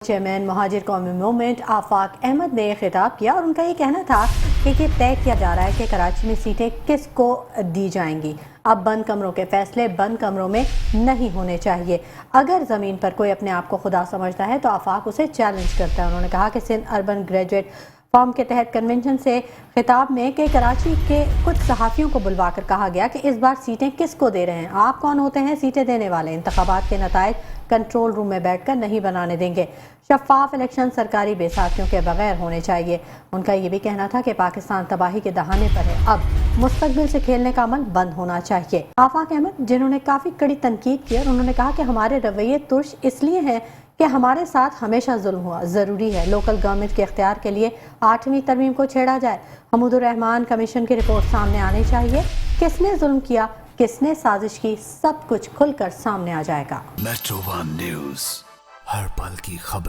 Chairman Muhajir कौमी movement आफाक अहमद ने खिताब किया और उनका ये कहना था कि ये तय किया जा रहा है कि कराची में सीटें किसको दी जाएंगी। अब बंद कमरों के फैसले बंद कमरों में नहीं होने चाहिए। अगर ज़मीन पर कोई अपने आप को खुदा समझता है तो आफाक उसे चैलेंज करता है। उन्होंने कहा कि सिंध अर्बन ग्रेजुएट फॉर्म के तहत कन्वेंशन से खिताब में कि कराची के कुछ सहाफ़ियों को बुलवा कर कहा गया कि इस बार सीटें किसको दे रहे हैं, आप कौन होते हैं सीटें देने वाले। इंतखाबात के नताइज कंट्रोल रूम में बैठकर नहीं बनाने देंगे। शफाफ इलेक्शन सरकारी बेसाखियों के बगैर होने चाहिए। उनका ये भी कहना था कि पाकिस्तान तबाही के दहाने पर है, अब मुस्तकबिल से खेलने का अमल बंद होना चाहिए। आफाक अहमद जिन्होंने काफ़ी कड़ी तनकीद की और उन्होंने कहा कि हमारे रवैये तुर्श इसलिए हैं कि हमारे साथ हमेशा जुल्म हुआ। ज़रूरी है लोकल गवर्नमेंट के इख्तियार के लिए 8वीं तरमीम को छेड़ा जाए। हमूदुर रहमान कमीशन की रिपोर्ट सामने आनी चाहिए। किसने जुल्म किया, किसने साजिश की, सब कुछ खुलकर सामने आ जाएगा। मेट्रो वन न्यूज़, हर पल की खबर।